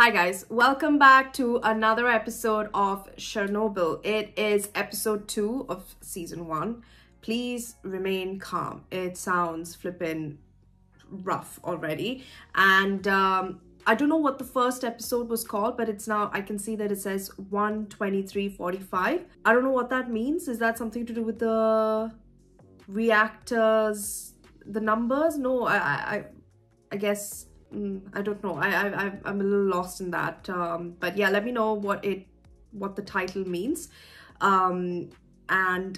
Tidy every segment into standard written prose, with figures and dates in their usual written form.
Hi guys, welcome back to another episode of Chernobyl. It is episode 2 of season 1. Please remain calm. It sounds flippin' rough already. And I don't know what the first episode was called, but it's now, I can see that it says 1:23:45. I don't know what that means. Is that something to do with the reactors, the numbers? No, I guess... I don't know. I'm a little lost in that. But yeah, let me know what the title means. And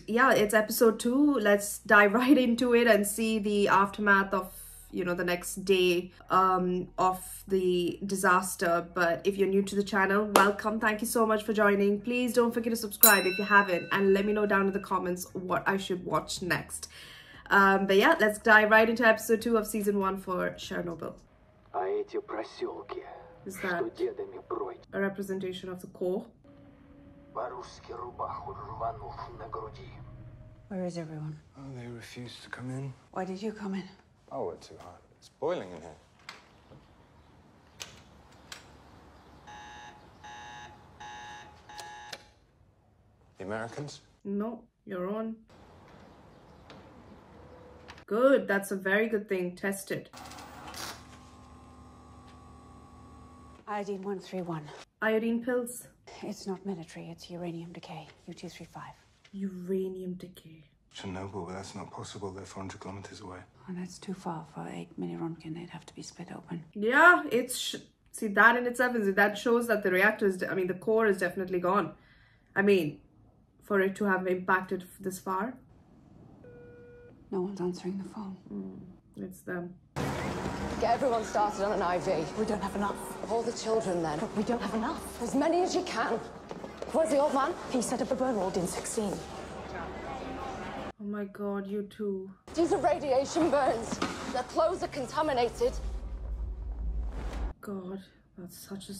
yeah, it's episode 2. Let's dive right into it and see the aftermath of, you know, the next day of the disaster. But if you're new to the channel, welcome. Thank you so much for joining. Please don't forget to subscribe if you haven't, and let me know down in the comments what I should watch next. But yeah, let's dive right into episode 2 of season 1 for Chernobyl. Is that a representation of the core? Where is everyone? Oh, they refused to come in. Why did you come in? Oh, we're too hot. It's boiling in here. The Americans? No, you're on. Good, that's a very good thing. Test it. Iodine 131. Iodine pills. It's not military, it's uranium decay, U-235. Uranium decay. Chernobyl, but that's not possible. They're 400 kilometers away. Oh, that's too far for 8 millirontgen. They'd have to be split open. Yeah, see, that in itself is, that shows that the reactor is, I mean, the core is definitely gone. I mean, for it to have impacted this far. No one's answering the phone. It's them. Get everyone started on an IV. We don't have enough. All the children, then. But we don't have enough. As many as you can. Where's the old man? He set up a burn ward in 16. Oh my god, you too. These are radiation burns. Their clothes are contaminated. God, that's such a...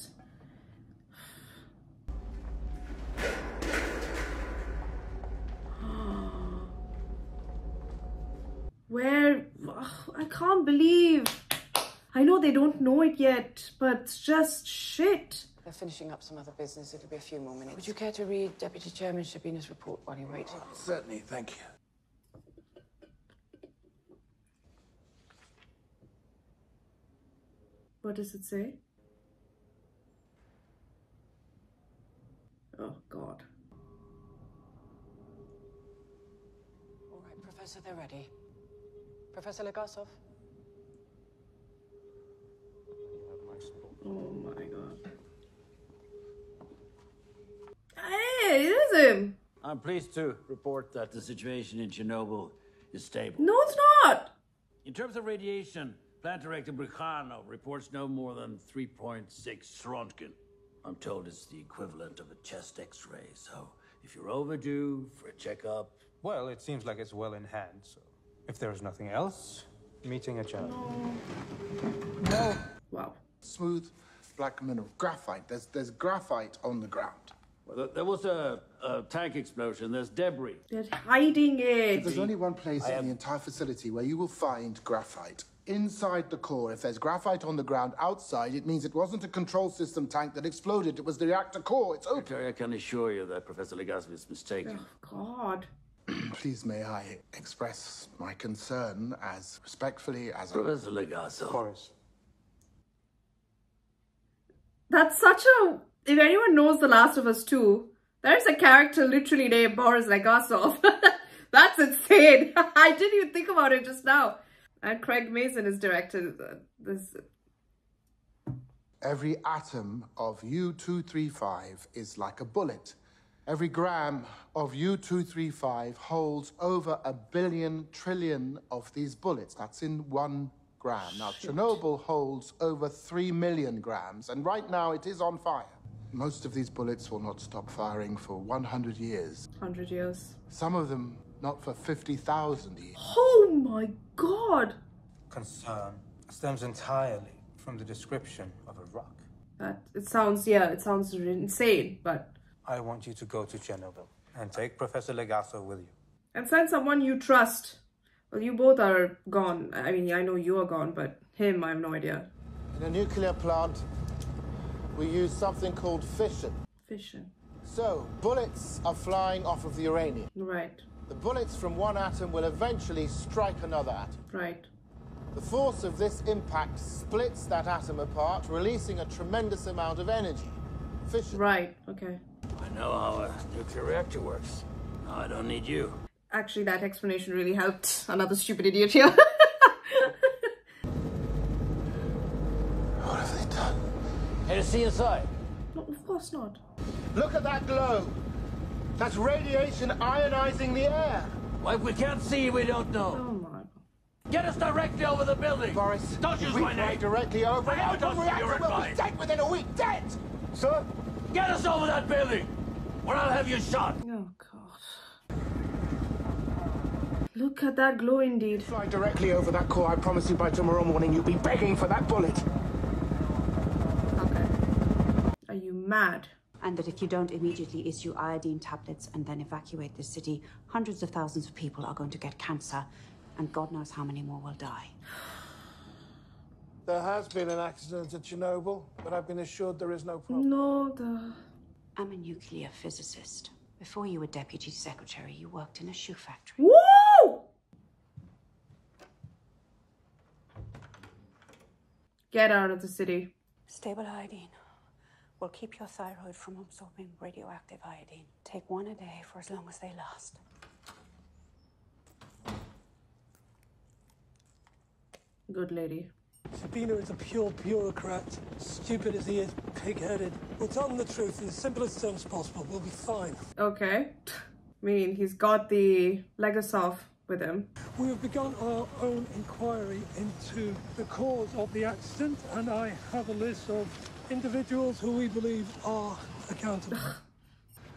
Where? I can't believe. I know they don't know it yet, but it's just shit. They're finishing up some other business. It'll be a few more minutes. Would you care to read Deputy Chairman Shabina's report while you wait? Certainly, thank you. What does it say? Oh, God. All right, Professor, they're ready. Professor Legasov? Oh my god. Hey, it is him! I'm pleased to report that the situation in Chernobyl is stable. No, it's not! In terms of radiation, Plant Director Bricano reports no more than 3.6 Rontgen. I'm told it's the equivalent of a chest x-ray, so if you're overdue for a checkup... Well, it seems like it's well in hand, so if there's nothing else, meeting adjourned. No. Wow. Smooth black mineral graphite. There's graphite on the ground. Well, there was a tank explosion. There's debris. They're hiding it. There's only one place in the entire facility where you will find graphite. Inside the core. If there's graphite on the ground outside, it means it wasn't a control system tank that exploded. It was the reactor core. It's open. Secretary, I can assure you that Professor Legasov is mistaken. Oh, God. Please may I express my concern as respectfully as Professor Legasov. Boris. That's such a... If anyone knows The Last of Us 2, there's a character literally named Boris Legasov. That's insane. I didn't even think about it just now. And Craig Mason is directed this. every atom of U-235 is like a bullet. Every gram of U-235 holds over 1 billion trillion of these bullets. That's in 1 gram. Now, Chernobyl holds over 3 million grams, and right now it is on fire. Most of these bullets will not stop firing for 100 years. 100 years. Some of them not for 50,000 years. Oh my god! Concern stems entirely from the description of a rock. It sounds insane, but... I want you to go to Chernobyl and take Professor Legasov with you. And send someone you trust. Well, you both are gone. I mean, I know you are gone, but him, I have no idea. In a nuclear plant, we use something called fission. Fission. So, bullets are flying off of the uranium. Right. The bullets from one atom will eventually strike another atom. Right. The force of this impact splits that atom apart, releasing a tremendous amount of energy. Fission. Right. Okay. I know how a nuclear reactor works. Now I don't need you. Actually, that explanation really helped. Another stupid idiot here. What have they done? Here to see inside. No, of course not. Look at that glow. That's radiation ionizing the air. Why, if we can't see, we don't Oh know. my god. Get us directly over the building. Boris, Don't use we my fly name. directly over. I know The don't see your reactor will be advice. dead within a week. Dead! Sir? Get us over that building, or I'll have you shot. Oh god. Look at that glow indeed. Fly directly over that core. I promise you by tomorrow morning you'll be begging for that bullet. Okay. Are you mad? And that if you don't immediately issue iodine tablets and then evacuate the city, hundreds of thousands of people are going to get cancer, and God knows how many more will die. There has been an accident at Chernobyl, but I've been assured there is no problem. No, the... I'm a nuclear physicist. Before you were deputy secretary, you worked in a shoe factory. Woo! Get out of the city. Stable iodine will keep your thyroid from absorbing radioactive iodine. Take one a day for as long as they last. Good lady. Sabina is a pure bureaucrat. Stupid as he is, pig-headed. We'll tell him the truth in the simplest terms possible. We'll be fine. Okay. I mean, he's got the Legasov with him. We have begun our own inquiry into the cause of the accident, and I have a list of individuals who we believe are accountable.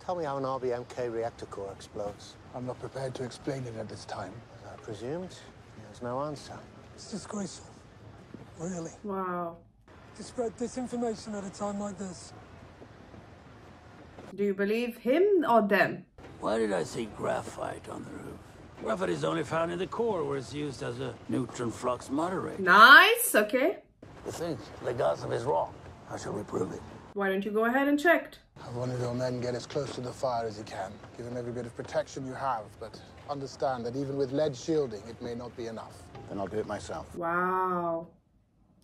Tell me how an RBMK reactor core explodes. I'm not prepared to explain it at this time. As I presumed, there's no answer. It's disgraceful. Really. Wow. To spread disinformation at a time like this. Do you believe him or them? Why did I see graphite on the roof? Graphite is only found in the core, where it's used as a neutron flux moderator. Nice, okay. You think Legasov is wrong? How shall we prove it? Why don't you go ahead and check? Have one of your men get as close to the fire as you can. Give him every bit of protection you have, but understand that even with lead shielding, it may not be enough. Then I'll do it myself. Wow.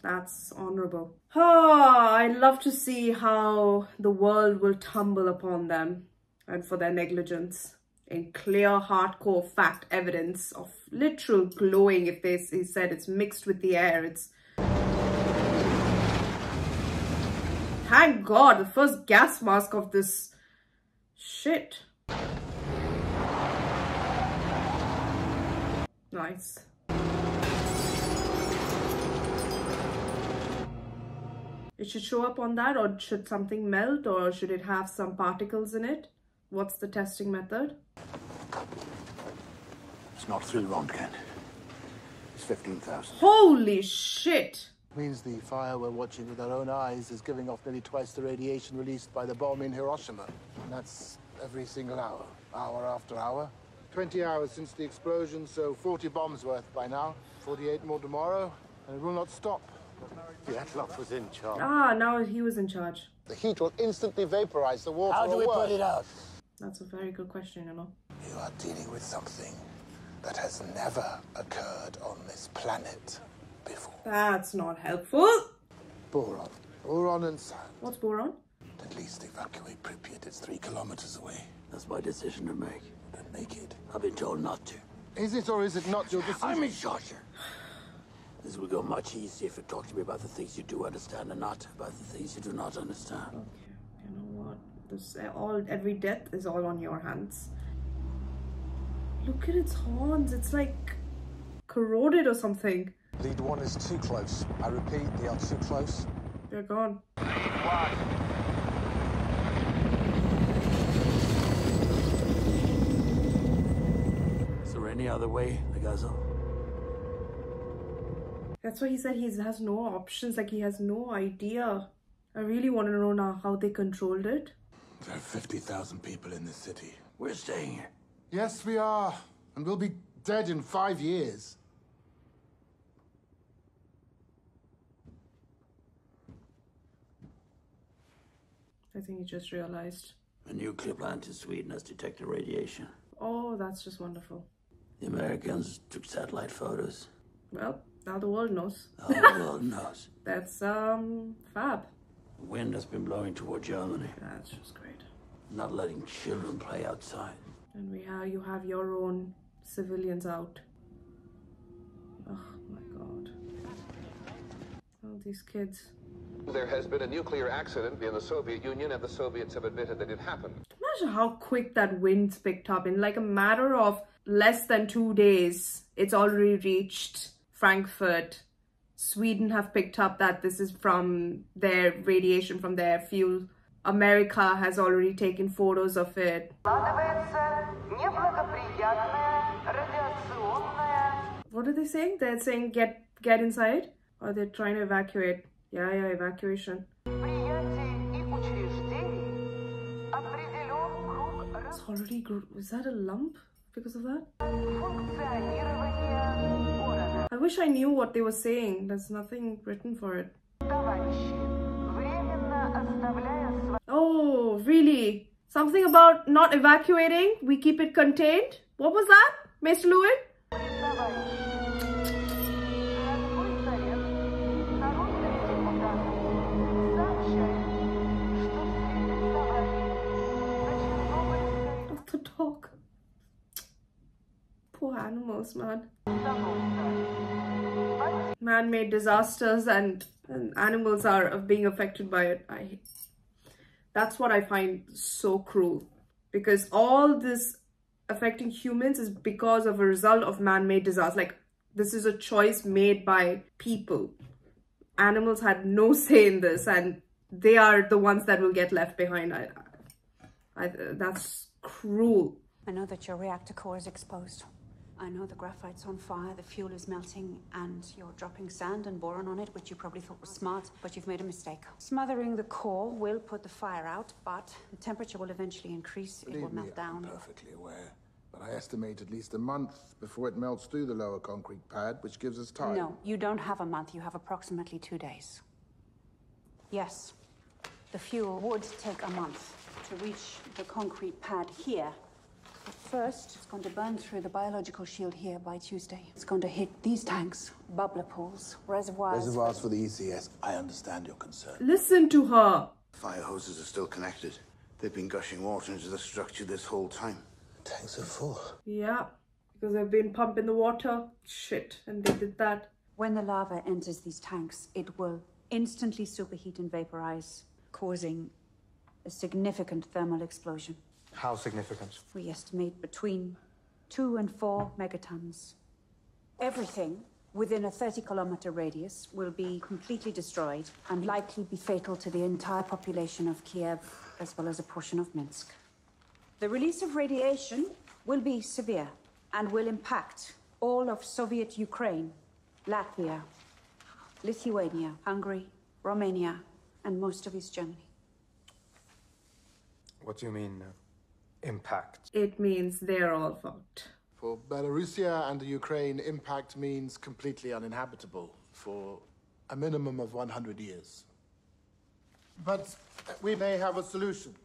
That's honorable. Ah, I'd love to see how the world will tumble upon them and for their negligence. In clear, hardcore fact evidence of literal glowing, if he said it's mixed with the air, it's... Thank God, the first gas mask of this shit. Nice. It should show up on that, or should something melt, or should it have some particles in it? What's the testing method? It's not through Röntgen. It's 15,000. Holy shit! Means the fire we're watching with our own eyes is giving off nearly twice the radiation released by the bomb in Hiroshima. And that's every single hour, hour after hour. 20 hours since the explosion, so 40 bombs worth by now. 48 more tomorrow, and it will not stop. Dyatlov was in charge. Ah, now he was in charge. The heat will instantly vaporize the water. How do we put it out? That's a very good question, you know. You are dealing with something that has never occurred on this planet before. That's not helpful. Boron. Boron and sand. What's boron? At least evacuate Pripyat. It's 3 kilometers away. That's my decision to make. Then make it. I've been told not to. Is it or is it not your decision? I'm in charge here. This will go much easier if you talk to me about the things you do understand and not about the things you do not understand. Okay, you know what? Every death is all on your hands. Look at its horns. It's like corroded or something. Lead 1 is too close. I repeat, they are too close. They're gone. Is there any other way, Legasov? That's why he said he has no options, like he has no idea. I really want to know now how they controlled it. There are 50,000 people in this city. We're staying here. Yes, we are. And we'll be dead in 5 years. I think he just realized. A nuclear plant in Sweden has detected radiation. Oh, that's just wonderful. The Americans took satellite photos. Well, now the world knows. The whole world knows. That's fab. The wind has been blowing toward Germany. That's just great. Not letting children play outside. And you have your own civilians out. Oh my god. Oh, these kids. There has been a nuclear accident in the Soviet Union, and the Soviets have admitted that it happened. Imagine how quick that wind's picked up. In like a matter of less than 2 days, it's already reached Frankfurt. Sweden have picked up that this is from their radiation, from their fuel. America has already taken photos of it. What are they saying? They're saying get inside? Or they're trying to evacuate? Yeah, evacuation. It's already good. Is that a lump because of that? I wish I knew what they were saying. There's nothing written for it. Oh, really? Something about not evacuating? We keep it contained? What was that, Mr. Lewin? The dog. Poor animals, man. Man-made disasters and animals are being affected by it. That's what I find so cruel, because all this affecting humans is because of a result of man-made disasters. Like, this is a choice made by people. Animals had no say in this, and they are the ones that will get left behind. That's cruel. I know that your reactor core is exposed. I know the graphite's on fire, the fuel is melting, and you're dropping sand and boron on it, which you probably thought was smart, but you've made a mistake. Smothering the core will put the fire out, but the temperature will eventually increase. It will melt down. I'm perfectly aware. But I estimate at least a month before it melts through the lower concrete pad, which gives us time. No, you don't have a month. You have approximately 2 days. Yes, the fuel would take a month to reach the concrete pad here. But first, it's going to burn through the biological shield here by Tuesday. It's going to hit these tanks, bubbler pools, reservoirs. Reservoirs for the ECS. I understand your concern. Listen to her. Fire hoses are still connected. They've been gushing water into the structure this whole time. Tanks are full. Yeah, because they've been pumping the water. Shit, and they did that. When the lava enters these tanks, it will instantly superheat and vaporize, causing a significant thermal explosion. How significant? We estimate between 2 and 4 megatons. Everything within a 30-kilometer radius will be completely destroyed and likely be fatal to the entire population of Kiev, as well as a portion of Minsk. The release of radiation will be severe and will impact all of Soviet Ukraine, Latvia, Lithuania, Hungary, Romania, and most of East Germany. What do you mean, impact? It means they're all fucked. For Belarusia and the Ukraine, impact means completely uninhabitable for a minimum of 100 years. But we may have a solution.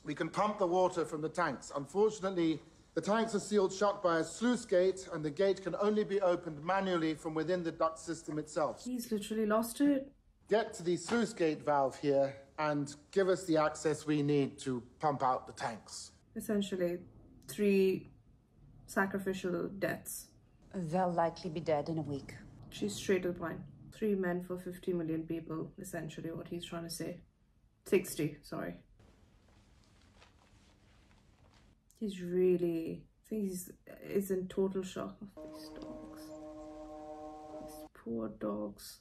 We can pump the water from the tanks. Unfortunately, the tanks are sealed shut by a sluice gate, and the gate can only be opened manually from within the duct system itself. He's literally lost it. Get to the sluice gate valve here and give us the access we need to pump out the tanks. Essentially, 3 sacrificial deaths. They'll likely be dead in a week. She's straight to the point. 3 men for 50 million people, essentially what he's trying to say. 60, sorry. He's really... I think he's in total shock of these dogs. These poor dogs.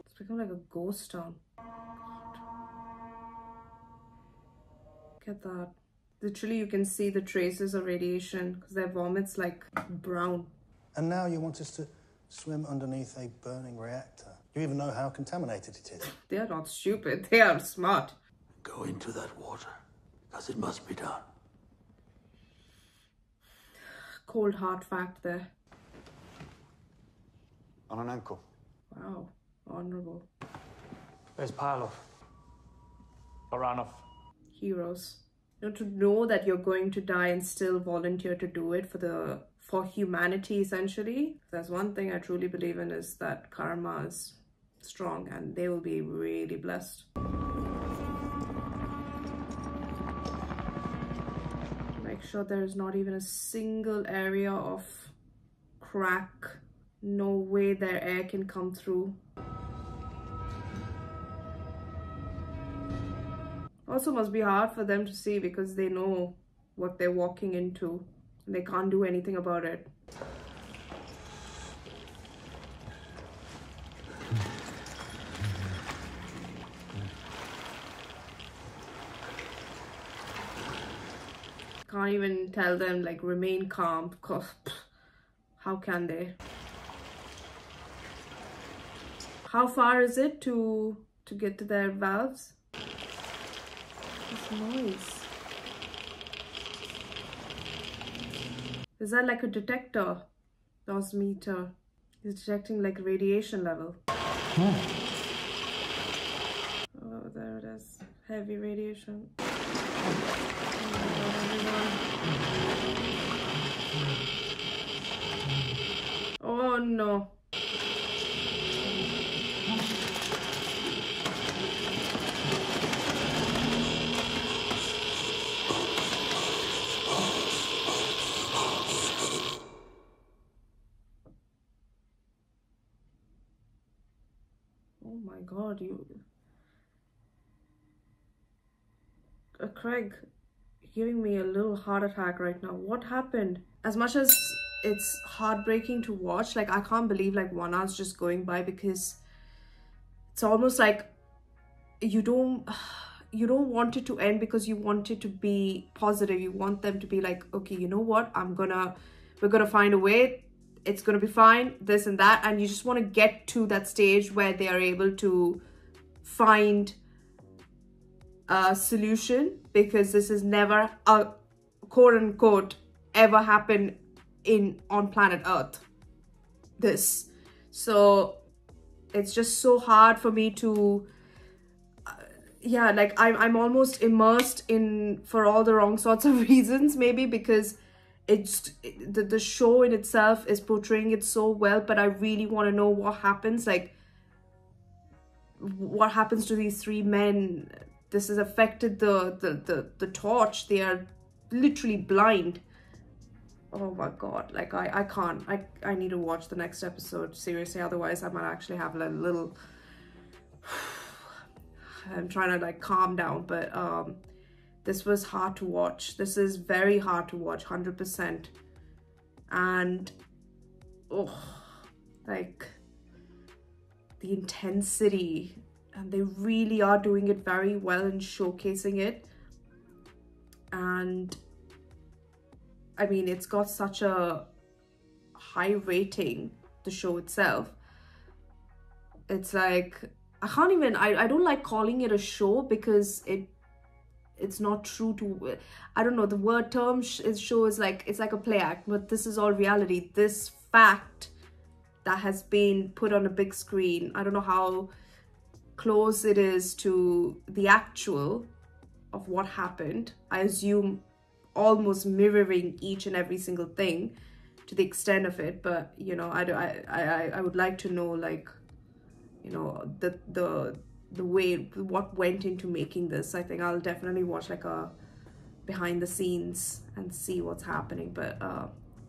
It's become like a ghost town. God. Look at that. Literally, you can see the traces of radiation because their vomit's like brown. And now you want us to swim underneath a burning reactor. You even know how contaminated it is. They are not stupid. They are smart. Go into that water, because it must be done. Cold hard fact there. Ananenko. Wow. Honorable. Where's Parlov? Baranov. Heroes. You know, to know that you're going to die and still volunteer to do it for humanity, essentially. If there's one thing I truly believe in, is that karma is strong and they will be really blessed. Make sure there's not even a single area of crack. No way their air can come through. Also must be hard for them to see because they know what they're walking into and they can't do anything about it. Can't even tell them like remain calm because how can they? How far is it to get to their valves? This noise. Is that like a detector? Dosimeter. It's detecting like radiation level. Oh, there it is. Heavy radiation. Oh no. Oh my god, you... Craig, giving me a little heart attack right now. What happened? As much as it's heartbreaking to watch, like I can't believe like 1 hour's just going by because it's almost like you don't want it to end because you want it to be positive. You want them to be like, okay, you know what? We're gonna find a way. It's gonna be fine, this and that. And you just want to get to that stage where they are able to find a solution, because this is never a quote unquote ever happened on planet Earth. This. So it's just so hard for me to yeah, like I'm almost immersed in for all the wrong sorts of reasons, maybe because the show in itself is portraying it so well, but I really want to know what happens, like what happens to these three men. This has affected the torch. They are literally blind. Oh my god, like I can't. I need to watch the next episode, seriously, otherwise I might actually have a little I'm trying to like calm down, but this was hard to watch. This is very hard to watch, 100%. And oh, like the intensity, and they really are doing it very well and showcasing it. And I mean, it's got such a high rating, the show itself. It's like, I can't even, I don't like calling it a show because it's not true to, I don't know, the word term show is like, it's like a play act, but this is all reality. This fact that has been put on a big screen, I don't know how close it is to the actual of what happened. I assume almost mirroring each and every single thing to the extent of it, but you know, I would like to know, like, you know, the way, what went into making this. I think I'll definitely watch like a behind the scenes and see what's happening. But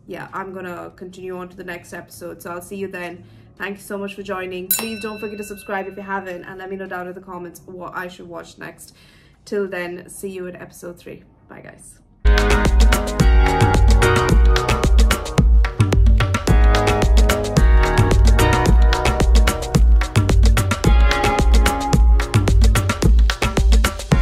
yeah, I'm gonna continue on to the next episode, so I'll see you then. Thank you so much for joining. Please don't forget to subscribe if you haven't, and let me know down in the comments what I should watch next. Till then, see you in episode 3. Bye guys.